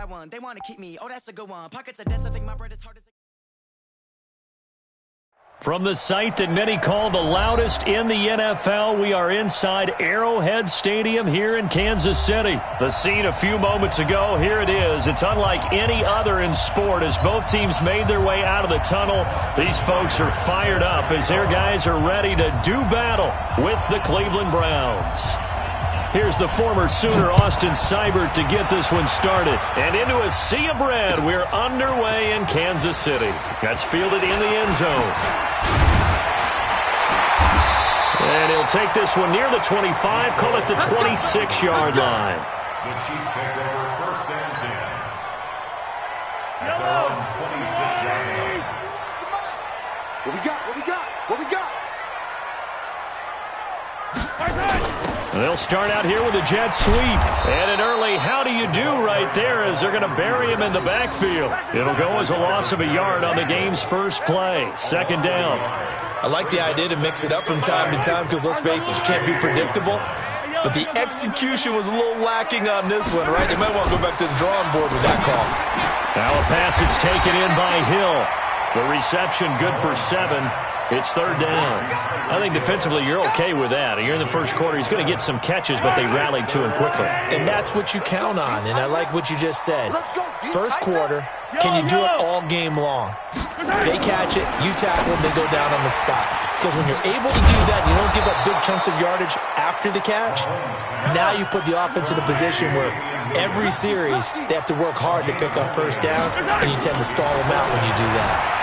that one. They want to keep me. Oh, that's a good one. Pockets are dense. I think my bread is hard as a... From the site that many call the loudest in the NFL, we are inside Arrowhead Stadium here in Kansas City. The scene a few moments ago, here it is. It's unlike any other in sport as both teams made their way out of the tunnel. These folks are fired up as their guys are ready to do battle with the Cleveland Browns. Here's the former Sooner, Austin Seibert, to get this one started. And into a sea of red, we're underway in Kansas City. That's fielded in the end zone. And he'll take this one near the 25, call it the 26-yard line. The Chiefs take over first and 10. At their own 26-yard line. What we got? What we got? What we got? They'll start out here with a jet sweep. And an early how do you do right there as they're going to bury him in the backfield. It'll go as a loss of a yard on the game's first play. Second down. I like the idea to mix it up from time to time because, let's face it, you can't be predictable. But the execution was a little lacking on this one, right? They might want to go back to the drawing board with that call. Now a pass that's taken in by Hill. The reception good for 7. It's third down. I think defensively you're okay with that. You're in the first quarter. He's going to get some catches, but they rallied to him quickly. And that's what you count on, and I like what you just said. First quarter, can you do it all game long? They catch it, you tackle them, they go down on the spot. Because when you're able to do that, you don't give up big chunks of yardage after the catch. Now you put the offense in a position where every series they have to work hard to pick up first downs, and you tend to stall them out when you do that.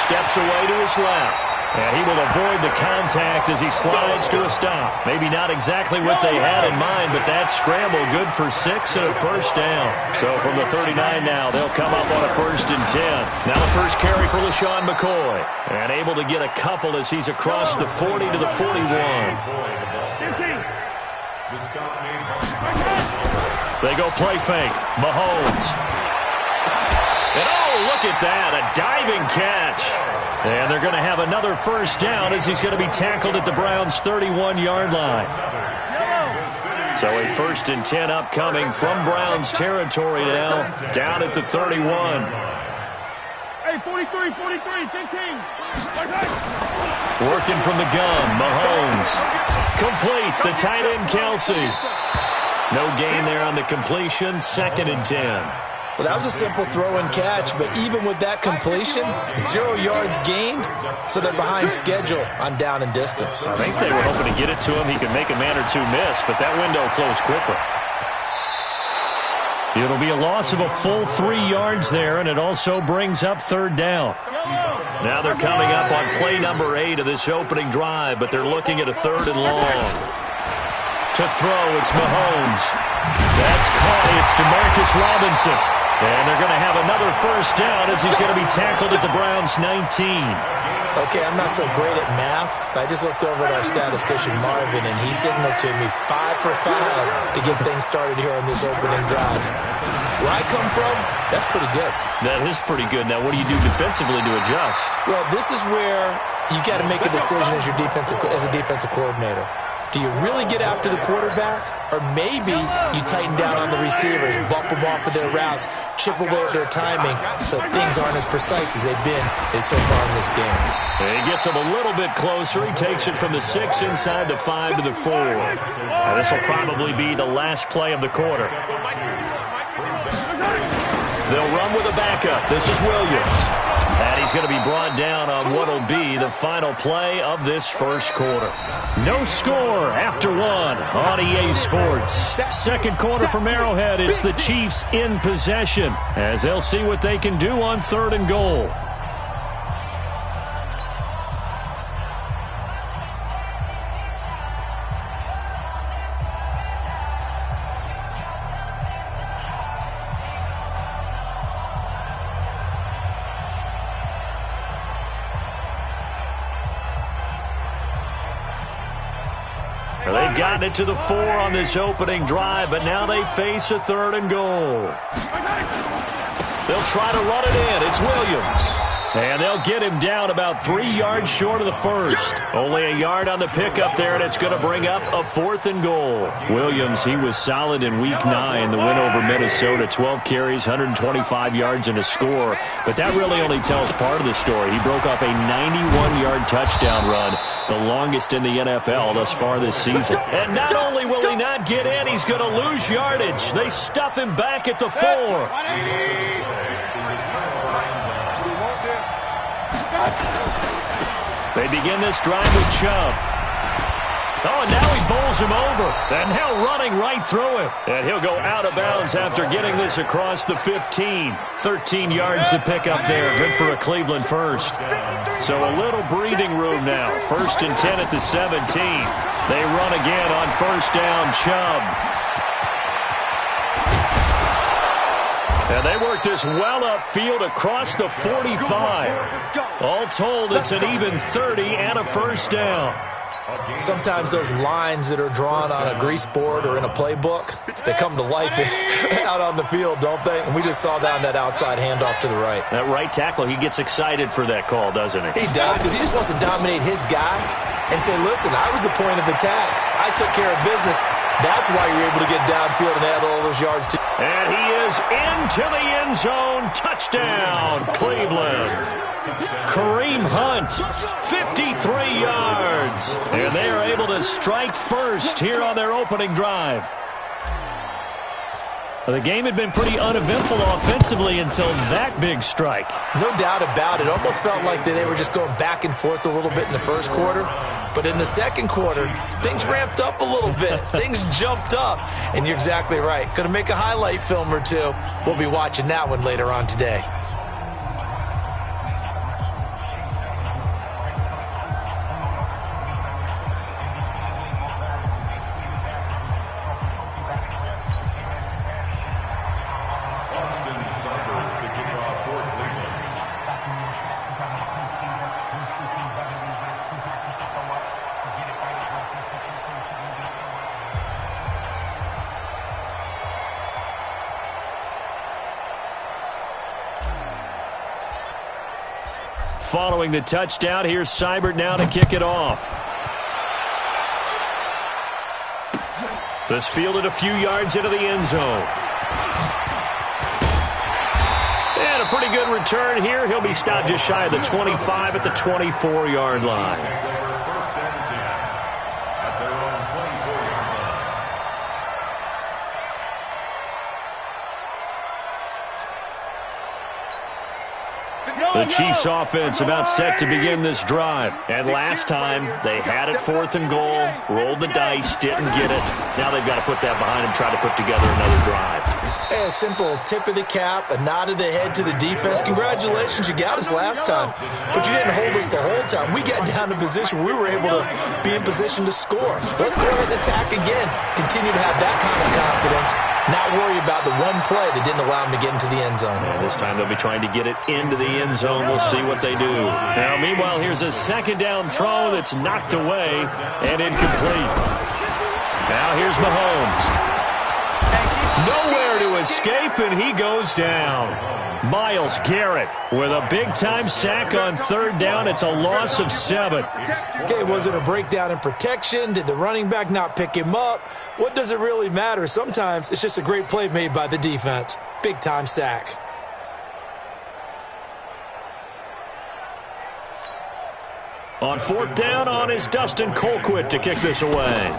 Steps away to his left. And he will avoid the contact as he slides to a stop. Maybe not exactly what they had in mind, but that scramble good for 6 and a first down. So from the 39 now, they'll come up on a 1st and 10. Now the first carry for LaShawn McCoy. And able to get a couple as he's across the 40 to the 41. They go play fake. Mahomes. And oh, look at that, a diving catch. And they're going to have another first down as he's going to be tackled at the Browns' 31-yard line. So a 1st and 10 upcoming from Browns territory now, down at the 31. Hey, 43, 15. Working from the gun, Mahomes. Complete, the tight end, Kelsey. No gain there on the completion, 2nd and 10. Well, that was a simple throw and catch, but even with that completion, 0 yards gained, so they're behind schedule on down and distance. I think they were hoping to get it to him. He could make a man or two miss, but that window closed quickly. It'll be a loss of a full 3 yards there, and it also brings up third down. Now they're coming up on play number 8 of this opening drive, but they're looking at a 3rd and long. To throw, it's Mahomes. That's caught. It's DeMarcus Robinson. And they're going to have another first down as he's going to be tackled at the Browns' 19. Okay, I'm not so great at math, but I just looked over at our statistician, Marvin, and he signaled to me 5 for 5 to get things started here on this opening drive. Where I come from, that's pretty good. That is pretty good. Now, what do you do defensively to adjust? Well, this is where you got to make a decision as a defensive coordinator. Do you really get after the quarterback? Or maybe you tighten down on the receivers, bump them off of their routes, chip away at their timing so things aren't as precise as they've been so far in this game. And he gets him a little bit closer. He takes it from the 6 inside the 5 to the 4. Now, this will probably be the last play of the quarter. They'll run with a backup. This is Williams. And he's going to be brought down on what will be the final play of this first quarter. No score after 1 on EA Sports. Second quarter from Arrowhead. It's the Chiefs in possession as they'll see what they can do on 3rd and goal. They've gotten it to the 4 on this opening drive, but now they face a 3rd and goal. They'll try to run it in. It's Williams. And they'll get him down about 3 yards short of the first. Only a yard on the pickup there, and it's going to bring up a 4th and goal. Williams, he was solid in Week 9, the win over Minnesota. 12 carries, 125 yards, and a score. But that really only tells part of the story. He broke off a 91-yard touchdown run, the longest in the NFL thus far this season. And not only will he not get in, he's going to lose yardage. They stuff him back at the 4. They begin this drive with Chubb. Oh, and now he bowls him over. And now running right through him. And he'll go out of bounds after getting this across the 15. 13 yards to pick up there. Good for a Cleveland first. So a little breathing room now. 1st and 10 at the 17. They run again on 1st down. Chubb. And they work this well upfield across the 45. All told, it's an even 30 and a 1st down. Sometimes those lines that are drawn on a grease board or in a playbook, they come to life out on the field, don't they? And we just saw down that outside handoff to the right. That right tackle, he gets excited for that call, doesn't he? He does, because he just wants to dominate his guy and say, listen, I was the point of attack. I took care of business. That's why you're able to get downfield and add all those yards to. And he is into the end zone. Touchdown, Cleveland. Kareem Hunt, 53 yards. And they are able to strike first here on their opening drive. The game had been pretty uneventful offensively until that big strike. No doubt about it. Almost felt like they were just going back and forth a little bit in the first quarter. But in the second quarter, things ramped up a little bit. Things jumped up. And you're exactly right. Going to make a highlight film or two. We'll be watching that one later on today. Following the touchdown, here's Seibert now to kick it off. This fielded a few yards into the end zone. And a pretty good return here. He'll be stopped just shy of the 25 at the 24-yard line. The Chiefs offense about set to begin this drive. And last time, they had it 4th and goal, rolled the dice, didn't get it. Now they've got to put that behind them, try to put together another drive. A simple tip of the cap, a nod of the head to the defense. Congratulations, you got us last time. But you didn't hold us the whole time. We got down to position. We were able to be in position to score. Let's go ahead and attack again. Continue to have that kind of confidence. Not worry about the one play that didn't allow them to get into the end zone. And this time they'll be trying to get it into the end zone. We'll see what they do. Now, meanwhile, here's a 2nd down throw that's knocked away and incomplete. Now here's Mahomes. Nowhere to escape, and he goes down. Myles Garrett with a big-time sack on 3rd down. It's a loss of 7. Okay, was it a breakdown in protection? Did the running back not pick him up? What does it really matter? Sometimes it's just a great play made by the defense. Big-time sack. On 4th down on is Dustin Colquitt to kick this away.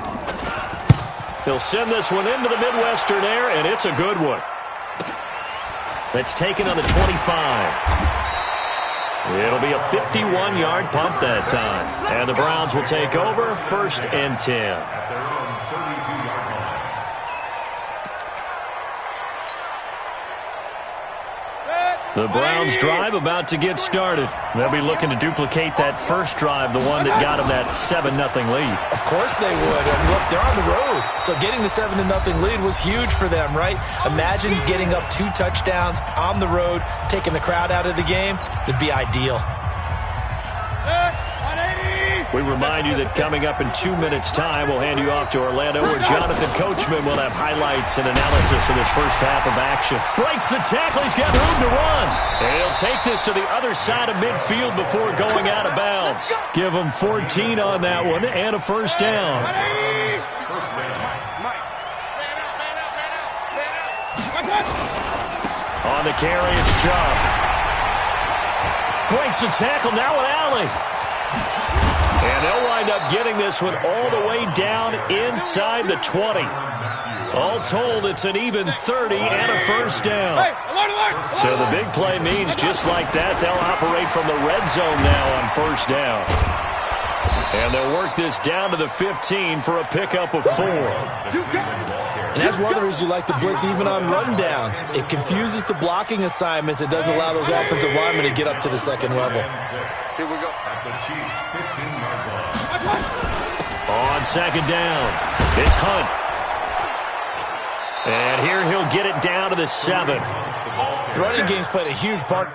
He'll send this one into the Midwestern air, and it's a good one. It's taken on the 25. It'll be a 51-yard pump that time. And the Browns will take over 1st and 10. The Browns drive about to get started. They'll be looking to duplicate that first drive, the one that got them that 7-0 lead. Of course they would. And look, they're on the road. So getting the 7-0 lead was huge for them, right? Imagine getting up 2 touchdowns on the road, taking the crowd out of the game. It'd be ideal. We remind you that coming up in 2 minutes' time, we'll hand you off to Orlando, where Jonathan Coachman will have highlights and analysis of this first half of action. Breaks the tackle. He's got room to run. And he'll take this to the other side of midfield before going out of bounds. Give him 14 on that one and a first down. On the carry, it's Chubb. Breaks the tackle, now with Alley. And they'll wind up getting this one all the way down inside the 20. All told, it's an even 30 and a first down. So the big play means just like that, they'll operate from the red zone now on first down. And they'll work this down to the 15 for a pickup of 4. And that's one of the reasons you like to blitz even on rundowns. It confuses the blocking assignments. It doesn't allow those offensive linemen to get up to the second level. Here we go. At the Chiefs' 15-yard line. On second down, it's Hunt. And here he'll get it down to the 7. The running game's played a huge part.